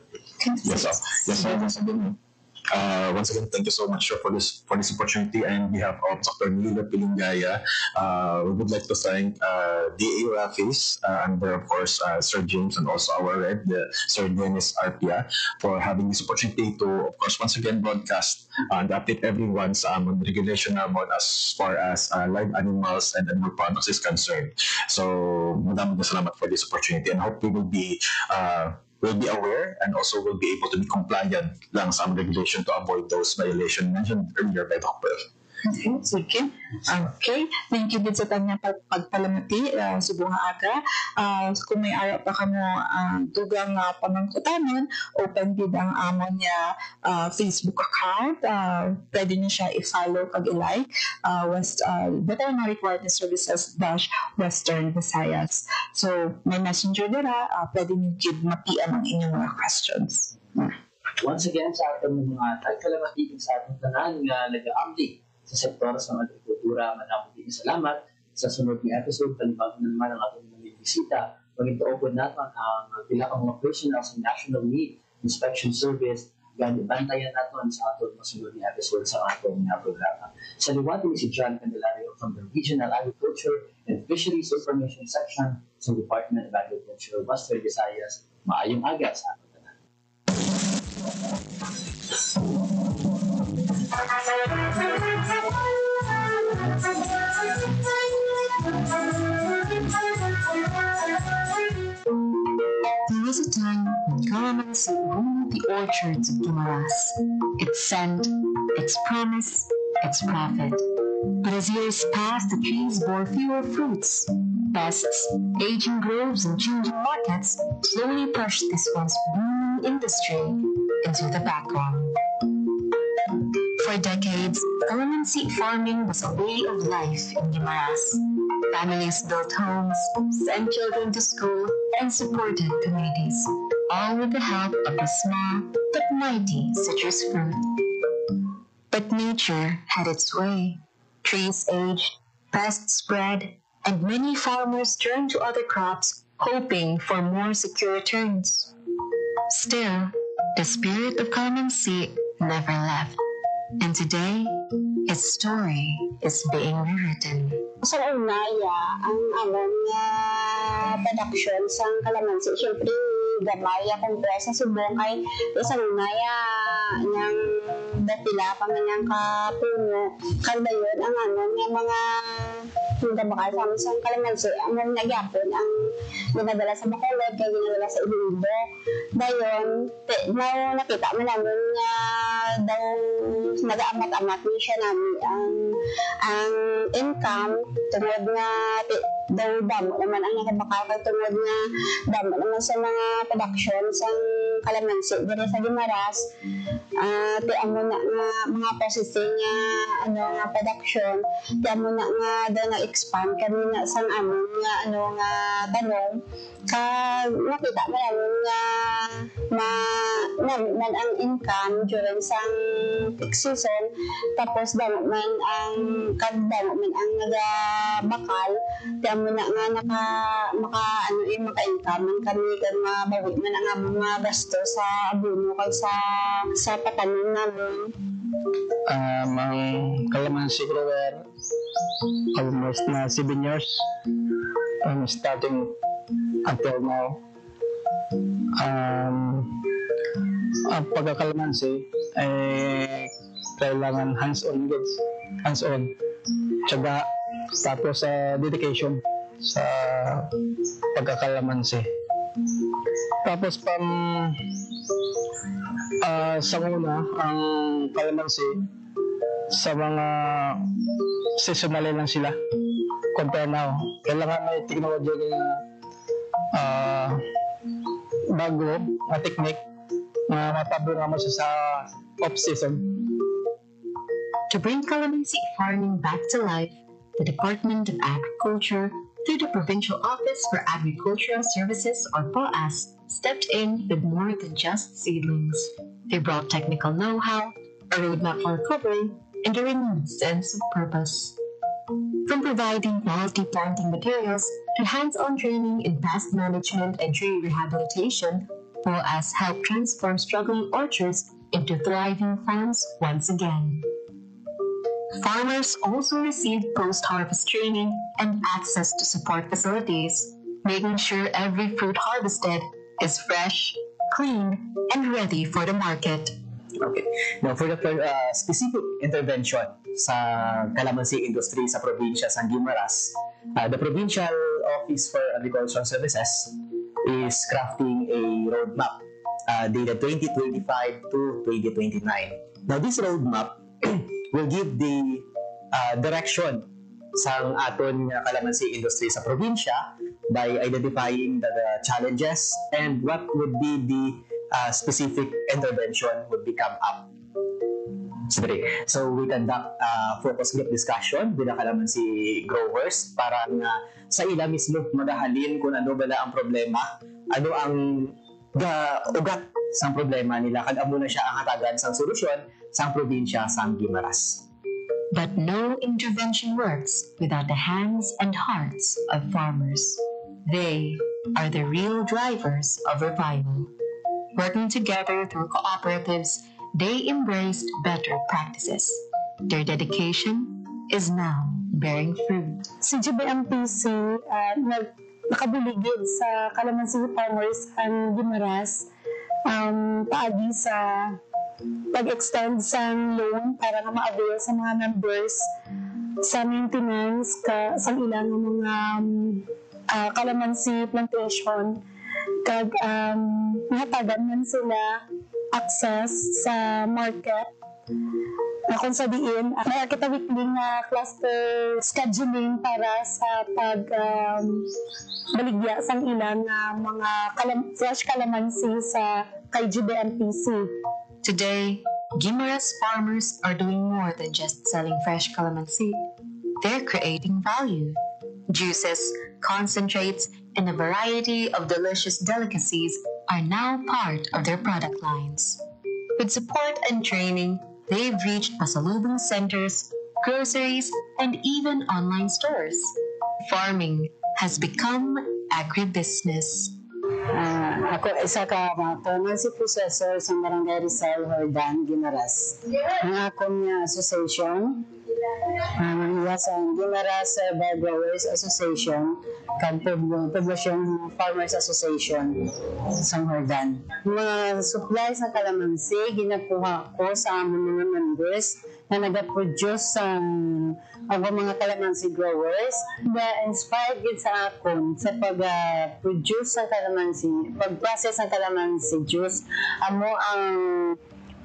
Yes, sir. Yes, sir. Once again, thank you so much for this opportunity. And on behalf of Dr. Nilo Pilingaya, we would like to thank DA Rafis, and of course Sir James, and also our Red, Sir Dennis Arpia, for having this opportunity to, of course, once again broadcast and update everyone sa regulation naman as far as live animals and animal products is concerned. So, maraming salamat for this opportunity, and hope we will be aware and also will be able to be compliant lang sa regulation to avoid those violations mentioned earlier by Dr. Okay, sige. Okay, thank you din sa kanya pagpalamati, subong nga aga. Kung may araw pa kamo dugang pamangkutanon, open din ang amon niya Facebook account. Pwede niyo siya i-follow kag i-like, Veterinary Quarantine Services Western Visayas. So, may messenger dira, pwede niyo give mapian ang inyong mga questions. Once again, sa ating mga tagkalamatigin sa ating tanan nga nag-update sa sektor sa agrikultura, manapong salamat sa sunod na episode. Palibagan naman ang ating mga bisita. Pagkitaupod natin ang pila ka mga personnel sa National Meat Inspection Service. Bantayan natin sa ating masunod na episode sa ating programa. Sa liwati ni si John Candelario from the Regional Agriculture and Fisheries Information Section sa Department of Agriculture, Western Visayas. Maayong aga sa ating tanan. There was a time when calamansi ruled the orchards of Guimaras. Its scent, its promise, its profit. But as years passed, the trees bore fewer fruits. Pests, aging groves, and changing markets slowly pushed this once booming industry into the background. For decades, calamansi farming was a way of life in Guimaras. Families built homes, sent children to school, and supported communities, all with the help of the small but mighty citrus fruit. But nature had its way. Trees aged, pests spread, and many farmers turned to other crops, hoping for more secure returns. Still, the spirit of calamansi never left. And today, its story is being rewritten. Sa unaya, ang amon nga production sa kalamansi, syempre gamay akong presa subong kay sa unaya niyang dapila pa man ang kapuno kada yun ang amon nga mga hindi makasama sa kalamansi amon nagyapon ang ginadala sa Bacolod kay ginadala sa Iloilo dayon nakita mo namin nga daw nag-amat-amat ni siya namin ang income tungod nga daw damo naman ang nakabakal tungod nga damo naman sa mga production sa kalamansi dito sa Guimaras ti amo na nga mga processing nga production ti amo na nga daw na expand kami na sang amon nga nga tanong kag nakita mo namin nga man ang income during sang peak season tapos damo man ang nagabakal ti amo na nga maka-income man kami kag mabawi man ang among mga gasto sa abono kag sa patanim namin. Ang calamansi grower almost na 7 years starting until now. Ang pagkakalamansi ay kailangan hands-on goods, hands-on tiyaga tapos dedication sa pagkakalamansi. Tapos sa una ang kalamansi sa mga seasonal lang sila compare now kailangan may technology bago na technique na matabungan mo siya sa off-season. To bring calamansi farming back to life, the Department of Agriculture, through the Provincial Office for Agricultural Services, or POAS, stepped in with more than just seedlings. They brought technical know-how, a roadmap for recovery, and a renewed sense of purpose. From providing quality planting materials to hands-on training in pest management and tree rehabilitation, POAS helped transform struggling orchards into thriving farms once again. Farmers also received post-harvest training and access to support facilities, making sure every fruit harvested is fresh, clean, and ready for the market. Okay. Now, for the specific intervention sa calamansi industry sa probinsya sa Guimaras, the Provincial Office for Agricultural Services is crafting a roadmap dated 2025 to 2029. Now, this roadmap will give the direction sa aton calamansi industry sa probinsya by identifying the challenges and what would be the specific intervention would become up. So we conduct focus group discussion with the calamansi growers para nga sa ila mismo madahalin kung ano bala ang problema, ano ang ugat sang problema nila, kag amo na siya ang hatagan sang solusyon sang probinsya sang Guimaras. But no intervention works without the hands and hearts of farmers. They are the real drivers of revival. Working together through cooperatives, they embraced better practices. Their dedication is now bearing fruit. Si GBMPC nakabuligid sa calamansi farmers ang Guimaras paagi sa pag-extend sa loan para nga ma-avail sa mga members sa maintenance sa ilang mga calamansi plantation, kag nahatagan man sila access sa market kung sa diin may kita weekly nga cluster scheduling para sa baligya sang ilang mga fresh calamansi sa kay GBMPC. Today, Guimaras farmers are doing more than just selling fresh calamansi. They're creating value. Juices, concentrates, and a variety of delicious delicacies are now part of their product lines. With support and training, they've reached pasalubong centers, groceries, and even online stores. Farming has become agribusiness. Ako isa ka si processor sa Barangay Rizal, Hordan, Guimaras. Ang akong association, sa Guimaras Herbal Growers Association, kag Poblacion Farmers Association sa Hordan. Mga supplies ng kalamansi ginakuha ko sa among mga members na nag-produce sa mga kalamansi growers. Na-inspired gid sa akon sa pag-produce ng kalamansi, pag-process ng kalamansi juice. Amo ang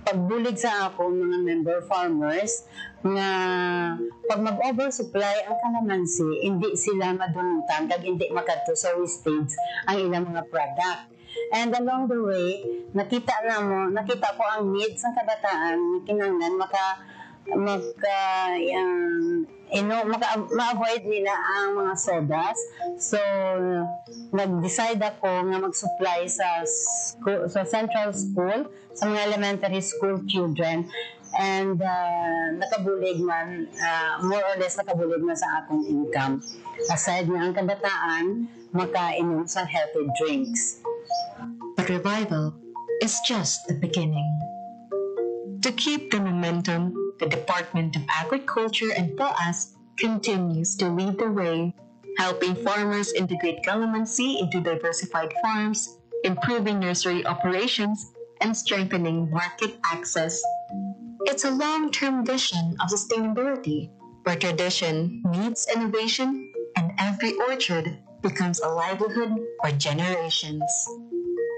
pagbulig sa akon mga member farmers nga pag mag-oversupply ang kalamansi, hindi sila madunutan kag hindi makadto sa wastage ang ilang mga product. And along the way, nakita ko ang needs ng kabataan, kinahanglan ma-avoid nila ang mga sodas. So, nag-decide ako nga mag-supply sa central school, sa mga elementary school children. And nakabulig man, more or less nakabulig man sa akong income. Aside nga ang kabataan, makainom sa healthy drinks. But revival is just the beginning. To keep the momentum, the Department of Agriculture and POAS continues to lead the way, helping farmers integrate calamansi into diversified farms, improving nursery operations, and strengthening market access. It's a long-term vision of sustainability, where tradition meets innovation and every orchard becomes a livelihood for generations.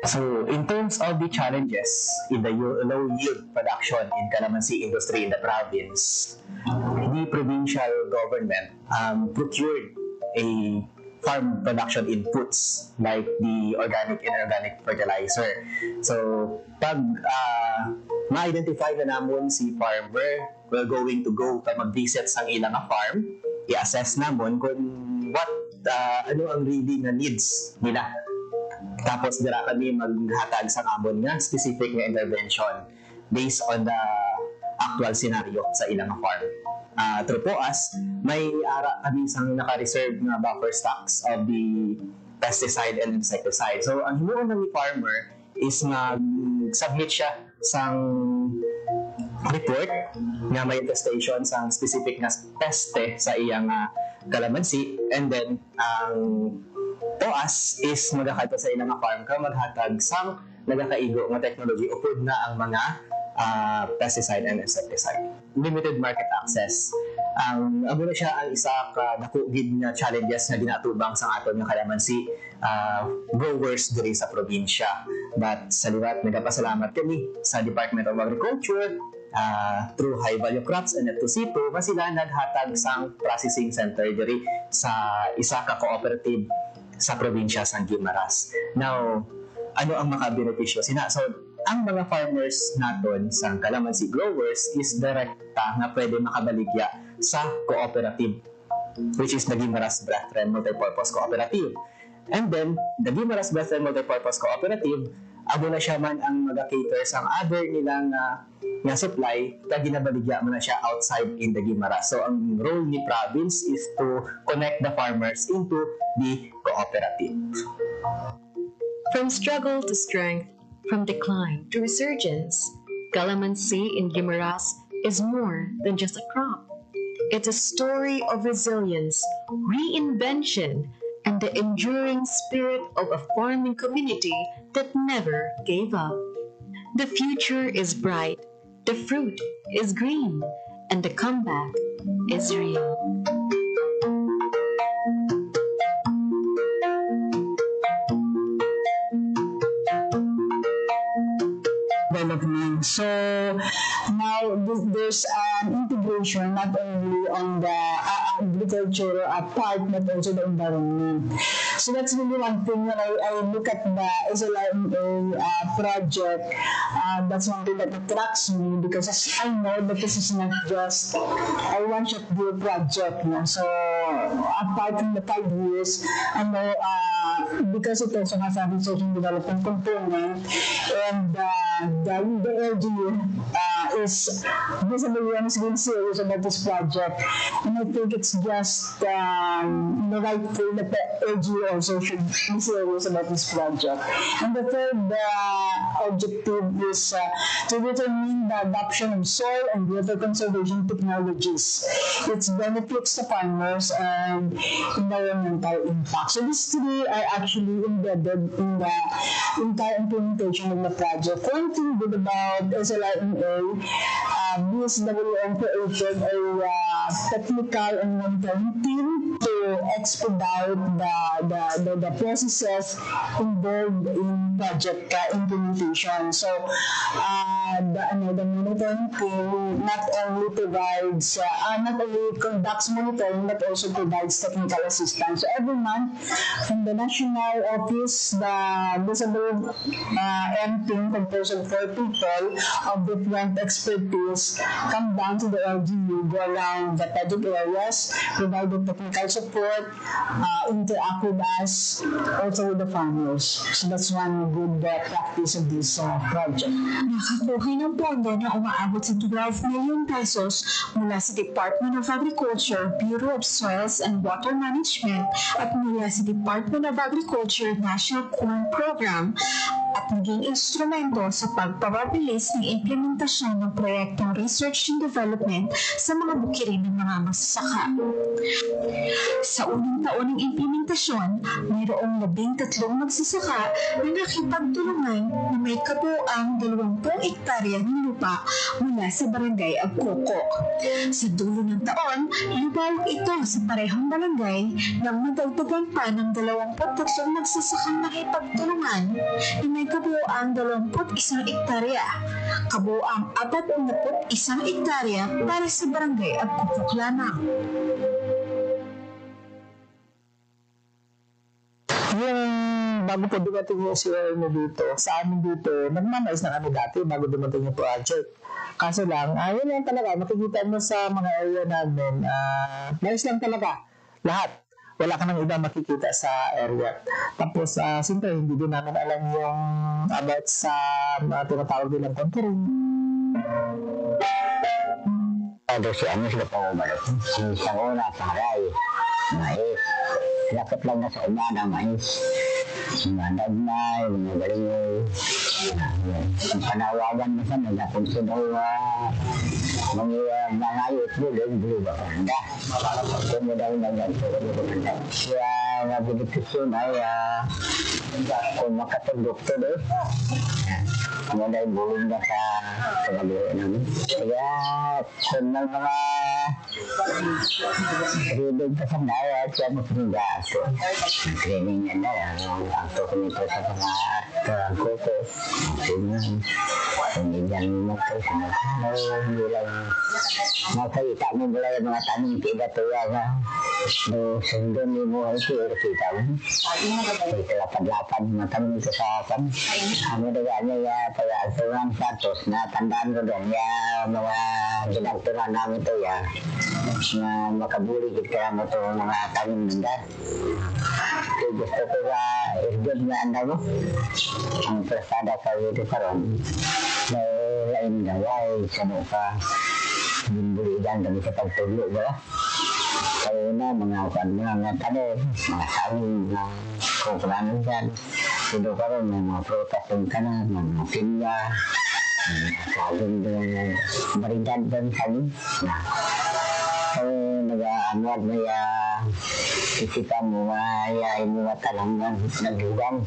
So, in terms of the challenges in the low yield production in calamansi industry in the province, the provincial government procured a farm production inputs like the organic and inorganic fertilizer. So, pag ma-identify na namon si farmer, we're going to go ka mag-visit sa ilang farm, i-assess namon kung ano ang really na needs nila. Tapos dira kami maghatag sa amon nga specific nga intervention based on the actual scenario sa ilang farm. Through POAS, may ara kami sang naka-reserve nga buffer stocks of the pesticide and insecticide. So ang himuon ng farmer is mag-submit siya sang report nga may attestation sang specific na peste sa iyang kalamansi, and then ang POAS is magakadto sa ilang farm ka maghatag sang nagakaigo nga technology upod na ang mga pesticide and insecticide. Limited market access. Amo na siya ang isa ka nakugid nga challenges nga ginatubang sa aton nga kalamansi growers diri sa probinsya. But sa liwat, nagapasalamat kami sa Department of Agriculture through High Value Crops and Etoosito nga sila naghatag sang processing center diri sa isa ka cooperative sa probinsya sa Guimaras. Now, ano ang makabenepisyo sina? So, ang mga farmers naton sa kalamansi growers is direkta nga pwede makabaligya sa cooperative, which is the Guimaras Brethren Multipurpose Cooperative. And then, the Guimaras Brethren Multipurpose Cooperative, abo na siya man ang mag-cater sa other nilang nga supply, kaya ginabaligya mo na siya outside in the Guimaras. So, ang role ni province is to connect the farmers into the cooperative. From struggle to strength, from decline to resurgence, calamansi in Guimaras is more than just a crop. It's a story of resilience, reinvention, and the enduring spirit of a farming community that never gave up. The future is bright, the fruit is green, and the comeback is real. Development. So now there's an integration not only on the agriculture part but also the environment. So that's really one thing when I look at the SLRMA project. That's one thing that attracts me because I know that this is not just a one-shot deal project. No? So apart from the 5 years, I know because it also has a research and development component, and the LGU is visibly and being serious about this project, and I think it's just the right thing that the LGU also should be serious about this project. And the third objective is to determine the adoption of soil and water conservation technologies, its benefits to farmers, and environmental impact. So these three are actually embedded in the entire implementation of the project. One thing good about SLRMA, BSWM created a technical and monitoring team to expedite the processes involved in project implementation. So the monitoring team not only provides, not only conducts monitoring but also provides technical assistance. So every month from the national office, the BSWM team composed of 4 people of different expertise come down to the LGU, go around the project areas, provide the technical support, interact with us, also with the farmers. So that's one good practice of this project. Nakakuha ng pondo na umaabot sa 12 million pesos mula sa Department of Agriculture, Bureau of Soils and Water Management at mula sa Department of Agriculture National Corn Program at naging instrumento sa pagpapabilis ng implementasyon ng proyektong research and development sa mga bukirin ng mga magsasaka. Sa unang taon ng implementasyon, mayroong 13 magsasaka na nakipagtulungan na may kabuuang 20 hektarya ng lupa mula sa barangay Agkokok. Sa dulo ng taon, lubawag ito sa parehong barangay nang madagdagan pa ng 23 magsasakang nakipagtulungan na may kabuuang 21 hektarya, kabuuang 41 hektarya para sa barangay Agkokok lamang. bago po dumating yung CR mo dito, sa amin dito, nagmanais na kami dati bago dumating yung project. Kaso lang, yun lang talaga, makikita mo sa mga area namin, nice lang talaga, lahat. Wala ka nang iba makikita sa area. Tapos, siyempre, hindi din namin alam yung about sa tinatawag nilang contouring. Ano sila pa umalot? Sa una, paray, mais. Lapit lang na sa umana, mais. Mga dagnay, mga galingoy. Ang panawagan mo sa mga kung sino mga ayot buli ba kanda. Kung mo daw nang ganturo mo kanda. Kaya nabilikasyon ay kung makatundok to doon. Ano dahil buling na sa pagkaluan namin. Kaya kung ng mga rinig pa sa naya, siya magpinda ako. Training niya na lang. Ang tukunito sa mga koko. Kung hindi mo ito sa mga hindi lang makita mo mula yung mga tanong tiga tuwa nga. Sundon mo ito, kita mo. Ito lapad-lapad mga tanong ito sa akin. Ang mga niya pag-aturan Santos na tandaan ko doon mga ginagturan namin ito na makabuligid ka mo ito mga tanong nanda. Gusto ko isgod na anda mo ang prasada sa video karon may lain gaway sa ka bumbuligan kami sa pagtulo ba kaya na mga tanong mga saling kung kailangan dyan ito karon may mga protas yung kanan mga pinya saling maridad doon saling nag-aamwag may isipan mo mayayain mo talangan nagdugang.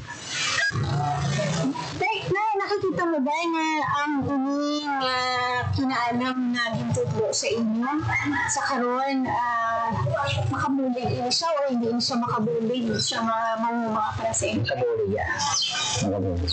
Nakikita mo ba na ang ining kinaalam na gintutlo sa inyo sa karon makabulig ini siya o hindi siya makabulig siya mga para sa inyo? Makabulig yan. Makabulig.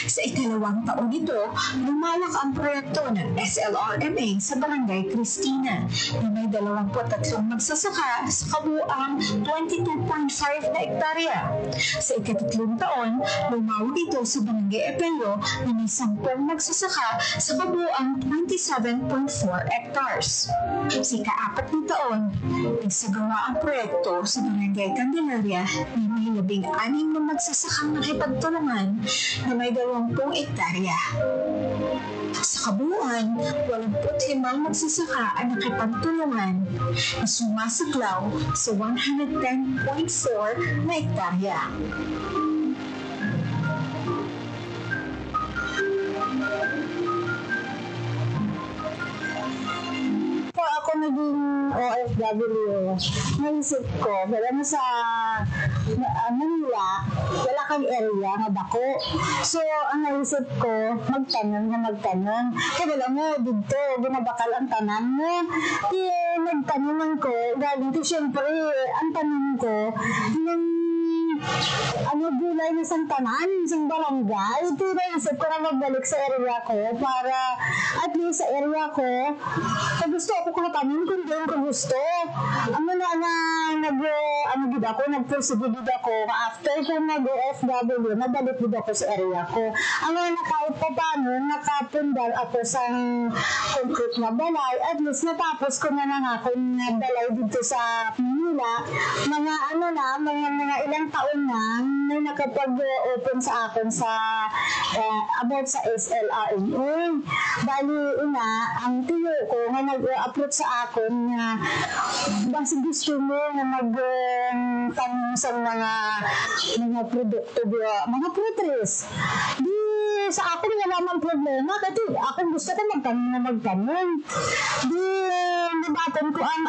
Sa ikalawang taon nito, lumalak ang proyekto ng SLRMA sa Barangay Cristina na may 23 magsasaka sa kabuuang 22.5 na hektarya. Sa ikatatlong taon, lumawak ito sa Barangay Epelio na may 10 magsasaka sa kabuuang 27.4 hectares. Sa ikaapat na taon, nagsagawa ang proyekto sa Barangay Candelaria na may 16 na magsasakang nakipagtulungan na may 20 hektarya. Sa kabuuan, 85 magsasaka ang nakipagtulungan na sumasaklaw sa 110.4 na hektarya. Ako naging OFW, naisip ko, wala na sa Manila, wala kang area na dako. So, ang naisip ko, magtanong. Kaya wala mo, dito, ginabakal ang tanan mo. Kaya nagtanungan ko, galing ko, syempre, ang tanong ko, gulay na sang tanan, sang barangay. Ito naisip ko na magbalik sa area ko para at least sa area ko, gusto ako katanin kung doon ko gusto. Nag-proceed ako after ko nag-OFW, nabalik din ako sa area ko. Kahit pa paano, nakapundal ako sa concrete na balay, at least natapos ko na ako na balay dito sa Manila. Mga ilang taon na may nakapag-open sa akin sa about sa SLRMA. Bali, ang tiyo ko na nag-approach sa akin na basta gusto mo na mag-tanong sa mga produkto, mga fruiteries. Di sa akin wala namang problema kasi ako gusto ko magtanong. Di nabatan ko ang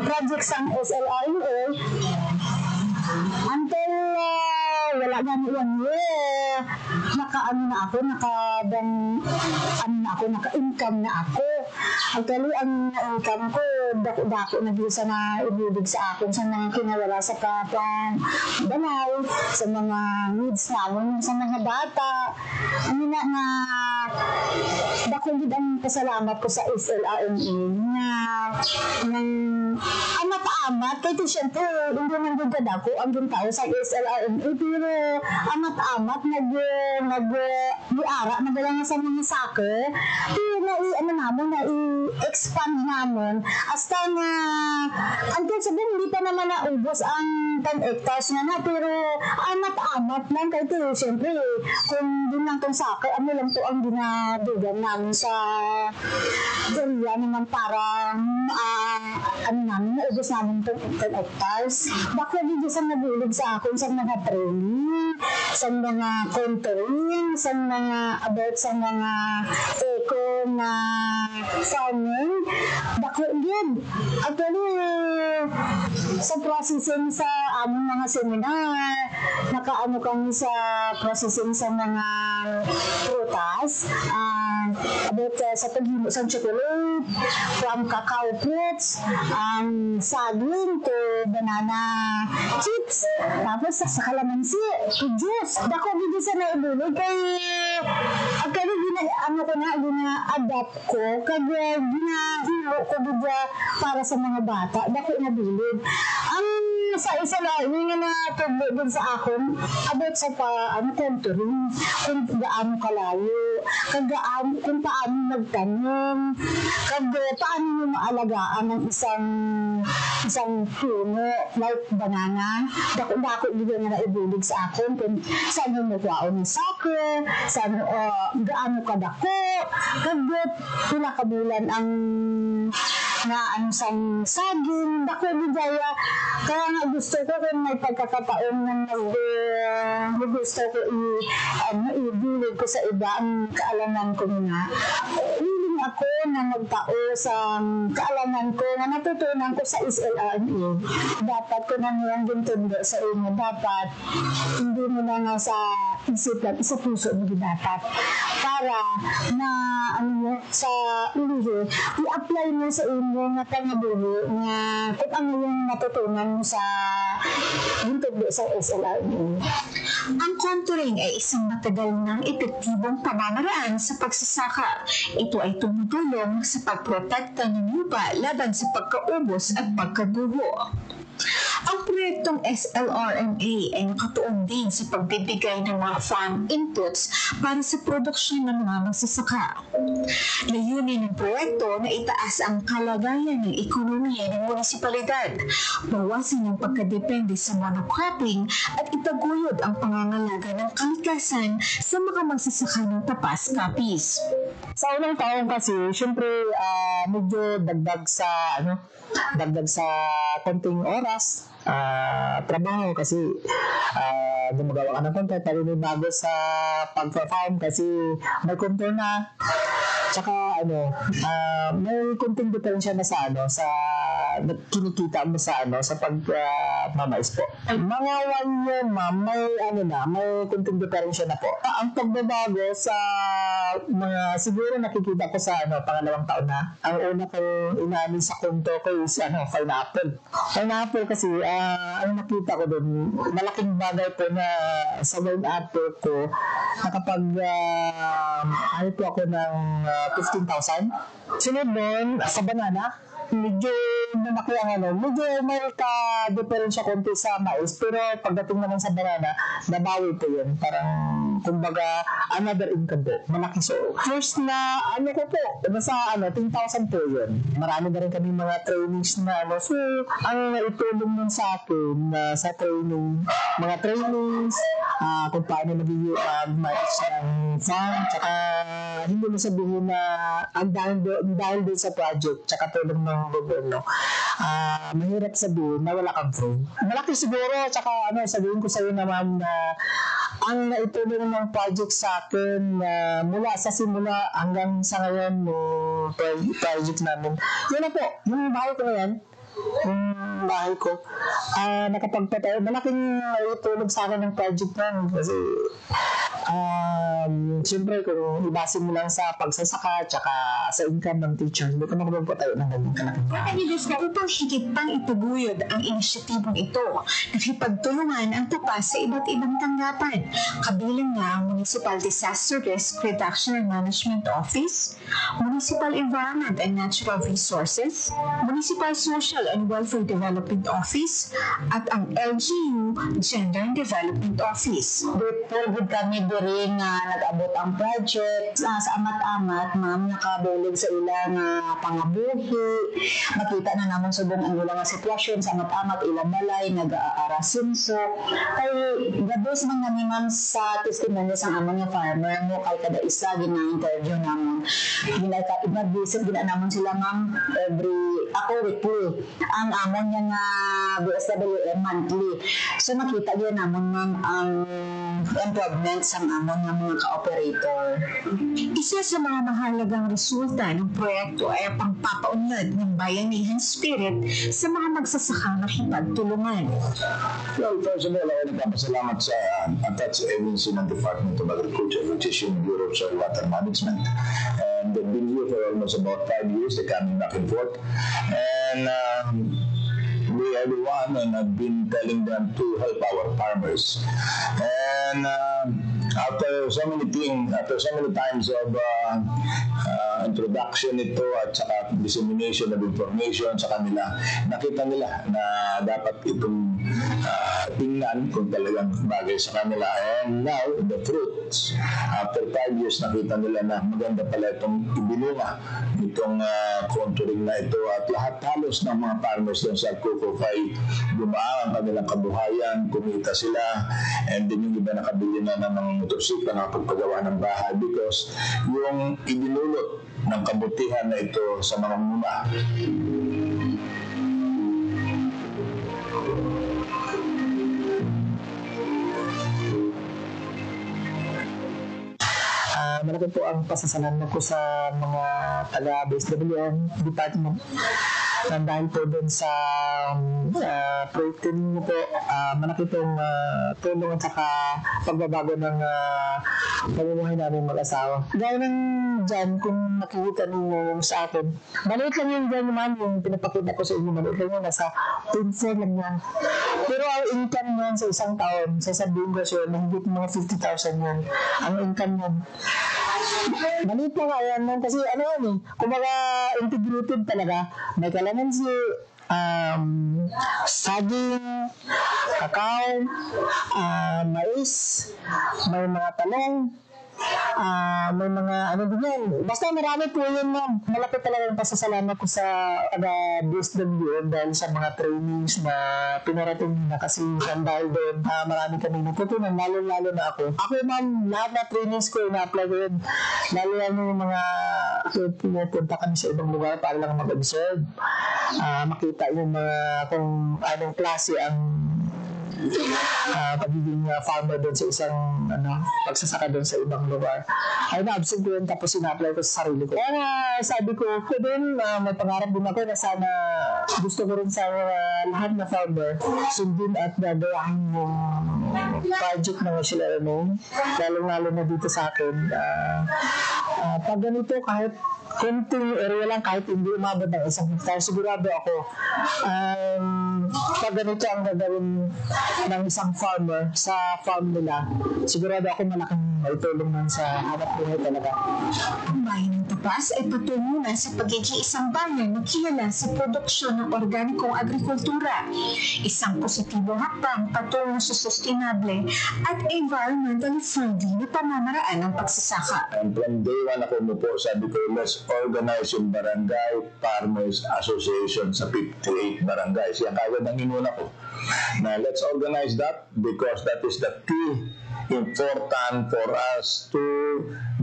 project sa SLRMA until wala na naka-income na ako. Actually, ang income ko, dako-dako na sa na ibulig sa akon sa mga kinawala sa kapang balay, sa mga needs namin, sa mga bata. Ano na dako gid ang pasalamat ko sa SLRMA na amat-amat kay to syempre hindi man gud kadako ang tao sa SLRMA pero amat-amat nag-iara na nga sa mga soccer pero i-expand namon hasta na until sa hindi pa naman naubos ang 10 hectares na pero amat-amat lang kay to syempre kung din lang tong soccer ano lang to ang dinadugan namin sa area naman para namin naubos namin itong 10 hectares. Bakit hindi sa nabulig sa akin sa mga training, sa mga contouring, sa mga about sa mga eco na farming. Bakit din? Actually, sa processing sa aming mga seminar, nakaano kami sa processing sa mga prutas, about sa paghimo sa chocolate, from cacao fruits, saging to banana chips, tapos sa kalamansi, to juice. Dako dito sa naibulog kay gina-adapt ko, kaya ginahilo ko dito para sa mga bata. Dako nabulog. Ang sa isa lang, yung nga natublo din sa akin, about sa contouring, kung gaano kalayo, kung paano magtanim, paano mo maalagaan ng isang puno, like banana. Dako dito nga naibulig sa akin, kung saan yung magwaon ng soccer, saan gaano kadako, pila kabulan ang sang saging, dako bigaya. Kaya nga gusto ko kung may pagkakataon na gusto ko ibulig ko sa iba ang kaalaman ko nga. Willing ako na magtao sa kaalaman ko na natutunan ko sa SLRMA. Dapat ko na niyang gintundo sa inyo. Dapat hindi mo na nga sa isipan, sa puso mo dapat. Para na sa ulihi, i-apply mo sa inyo nga pangabuhi nga kung ano yung natutunan mo sa gintundo sa SLRMA. Ang contouring ay isang matagal ng epektibong pamamaraan sa pagsasaka. Ito ay tumutulong sa pagprotekta ng lupa laban sa pagkaubos at pagkaguho. Ang proyektong SLRMA ay nakatuon din sa pagbibigay ng mga farm inputs para sa produksyon ng mga magsasaka. Layunin ng proyekto na itaas ang kalagayan ng ekonomiya ng munisipalidad, bawasan ang pagkadepende sa monocropping at itaguyod ang pangangalaga ng kalikasan sa mga magsasaka ng tapas kapis. Sa unang taon kasi, syempre medyo dagdag sa konting oras, trabaho kasi gumagawa ka ng content, pero may bago sa pag-farm kasi may contour na, tsaka may konting diferensya na sa kinikita mo sa pag-mamais po. Mga 1 year may konting diferensya na po. Ang pagbabago sa mga siguro nakikita ko sa pangalawang taon na. Ang una kong inamin sa konto ko is pineapple. Pineapple kasi ang nakita ko doon, malaking bagay po na sa pineapple ko nakapag po ako ng 15,000. Sunod doon sa banana, medyo may ka-diferensya konti sa mais, pero pagdating naman sa banana, nabawi po yun. Parang, kumbaga, another income po. Malaki. So, first na, ko po, nasa 10,000 po yun. Marami na rin kami mga trainings na, so, ang naitulong nun sa akin, sa training, mga trainings, kung paano mag-manage ng farm, tsaka, hindi mo sabihin na, ang dahil doon sa project, tsaka tulong ng gobyerno, mahirap sabihin na wala kang free. Malaki siguro, tsaka sabihin ko sa iyo naman na ang naitulong ng project sa akin mula sa simula hanggang sa ngayon project namin. Yun na po, yung bahay ko na yan, nakapagpatayo. Malaking itulog sa akin ng project namin kasi Siyempre, kung ibasin mo lang sa pagsasaka tsaka sa income ng teacher, hindi ka makapagpatayo ng ganyan kalaking bahay. Upang higit pang itaguyod ang inisyatibong ito, nakipagtulungan ang TAPAS sa iba't ibang tanggapan, kabilang nga ang Municipal Disaster Risk Reduction and Management Office, Municipal Environment and Natural Resources, Municipal Social and Welfare Development Office, at ang LGU Gender and Development Office. Grateful kami din nga nag-abot ang project sa amat-amat, ma'am, nakabulig sa ilang pangabuhi. Makita na naman subong ang ilang sitwasyon sa amat-amat, ilang balay, nag-aarasinso. Kay gabos man kami, ma'am, sa testimony sa amon nga farmer mo, kay kada isa gina-interview naman. Nag-visit gina naman sila, ma'am, weekly. Ang amon nga nga BSWM monthly. So nakita din naman, ma'am, ang improvement sa amon nga mga ka-operator. Isa sa mga mahalagang resulta ng proyekto ay ang pagpapaunlad ng bayanihan spirit sa mga magsasakang nakipagtulungan. Well, first of all, ako nagpapasalamat sa attached agency ng Department of Agriculture, which is yung Bureau of Soil Water Management. And they've been here for almost about 5 years. They're coming back and forth. And we are the one, and I've been telling them to help our farmers. And after so many times of introduction ito at saka dissemination of information sa kanila, nakita nila na dapat itong tingnan kung talagang bagay sa kanila. And now, the fruits, after 5 years, nakita nila na maganda pala itong ibinunga itong contouring na ito, at lahat halos ng mga farmers doon sa Coco ay gumaan ang kanilang kabuhayan, kumita sila, and then yung iba nakabili na ng mga motorsikla na pagpagawa ng bahay because yung ibinulot ng kabutihan na ito sa mga muna. Malaki po ang pasasalamat ko sa mga taga-BSWM Department dahil po doon sa proyekto ninyo po, malaki pong tulong at saka pagbabago ng pamumuhay namin mag-asawa. Gaya ng dyan, kung nakikita ninyo sa akin, maliit lang yung dyan naman, yung pinapakita ko sa inyo, maliit lang yun, nasa 24 lang yan. Pero ang income yan sa isang taon, sasabihin ko siya, mahigit mga 50,000 yan, ang income yan. Maliit na nga yan, kasi ano yan eh, kumbaga integrated talaga, may kalamansi, saging, kakao, mais, may mga talong, may mga ano din yan. Basta marami po yun, ma'am. Malapit talaga yung pasasalamat ko sa BSWM dahil sa mga trainings na pinarating na kasi dahil doon marami kami natutunan, lalo-lalo na ako. Ako, ma'am, lahat na trainings ko na-apply ko yun. Lalo-lalo yung mga pumunta kami sa ibang lugar para lang mag-observe. Makita yung mga kung anong klase ang pagiging farmer doon sa isang pagsasaka doon sa ibang lugar. Ay na-absent ko yun tapos ina-apply ko sa sarili ko. Kaya sabi ko din, may pangarap din ako na sana gusto ko rin sa lahat na farmer sundin at gagawain yung project na sila lalo-lalo na dito sa akin. Pag ganito kahit konting area lang, kahit hindi umabot ng 1 hektar, sigurado ako pag ganito ang gagawin ng isang farmer sa farm nila, sigurado ako malaking maitulong nun sa hanap buhay talaga. Ang bayan ng Tapas ay patungo na sa pagiging isang bayan na kilala sa produksyon ng organikong agrikultura, isang positibong hakbang patungo sa sustainable at environmentally friendly na pamamaraan ng pagsasaka. And from day one ako mo po, sabi ko, let's organize yung Barangay Farmers Association sa 58 barangays. Yan kagad ang inuna ko. Now, let's organize that because that is the key important for us to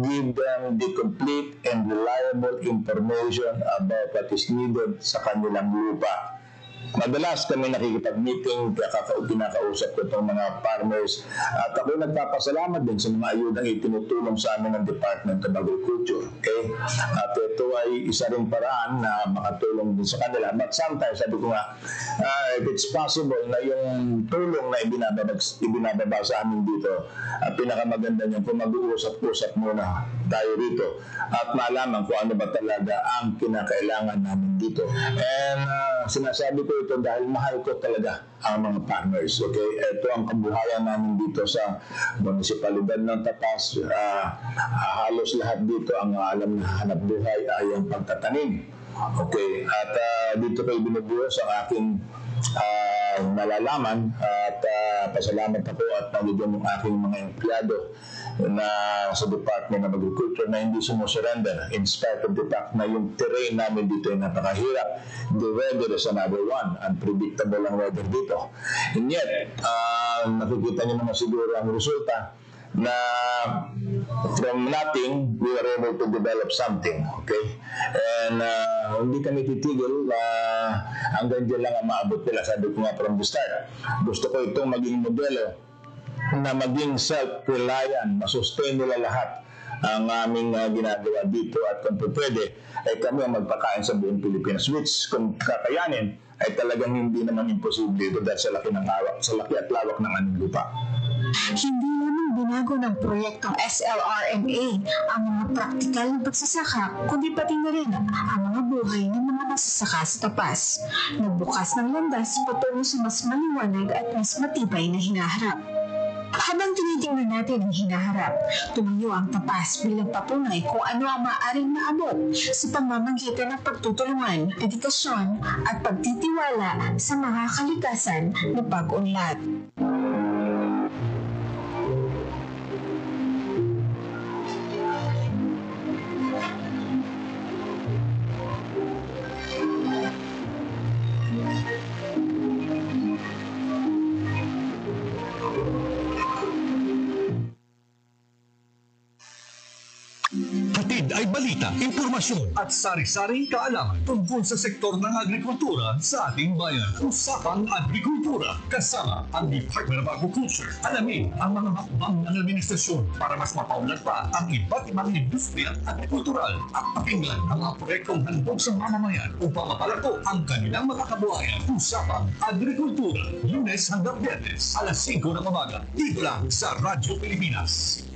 give them the complete and reliable information about what is needed sa kanilang lupa. madalas kami nakikipag-meeting, kinakausap ko itong mga farmers. At ako nagpapasalamat din sa mga ayudang itinutulong sa amin ng Department of Agriculture. Okay? At ito ay isa ring paraan na makatulong din sa kanila. But sometimes, sabi ko nga, if it's possible na yung tulong na ibinababa sa amin dito, pinakamaganda niyan kung mag-uusap-usap muna tayo rito at malaman kung ano ba talaga ang kinakailangan namin dito. And sinasabi ko ito dahil mahal ko talaga ang mga farmers. Okay? Ito ang kabuhayan namin dito sa munisipalidad ng Tapas. Halos lahat dito ang alam na hanap buhay ay ang pagtatanim. Okay? At dito ko ibinubuhos ang aking nalalaman at pasalamat ako at nabigyan ng aking mga empleyado na sa Department of Agriculture na hindi sumusurrender in spite of the fact na yung terrain namin dito ay napakahirap. The weather is another one. Unpredictable ang weather dito. And yet, nakikita niyo naman siguro ang resulta na from nothing, we were able to develop something. Okay? And hindi kami titigil hanggang dyan lang ang maabot nila. Sabi ko nga from the start, gusto ko itong maging modelo na maging self-reliant, masustain nila lahat ang aming ginagawa dito at kung pwede, ay kami ang magpakain sa buong Pilipinas, which kung kakayanin, ay talagang hindi naman imposible ito dahil sa laki at lawak ng aming lupa. Hindi naman binago ng proyektong SLRMA ang mga praktikal na pagsasaka, kundi pati na rin ang mga buhay ng mga magsasaka sa Tapas. Nagbukas ng landas patungo sa mas maliwanag at mas matibay na hinaharap. Habang tinitingnan natin ang hinaharap, tumayo ang Tapas bilang patunay kung ano ang maaaring maabot sa pamamagitan ng pagtutulungan, dedikasyon at pagtitiwala sa mga kalikasan na pag-unlad. Hatid ay balita, impormasyon at sari-saring kaalaman tungkol sa sektor ng agrikultura sa ating bayan. Usapang Agrikultura kasama ang Department of Agriculture. Alamin ang mga hakbang ng administrasyon para mas mapaunlad pa ang iba't ibang industriya at agrikultural at pakinggan ang mga proyektong handog sa mamamayan upang mapalago ang kanilang mga kabuhayan. Usapang Agrikultura, Lunes hanggang Biyernes, alas 5 ng umaga, dito lang sa Radyo Pilipinas.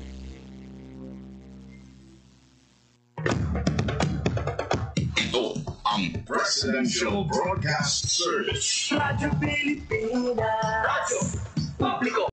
Ito ang Presidential Broadcast Service. Radyo Pilipinas. Radyo Publiko.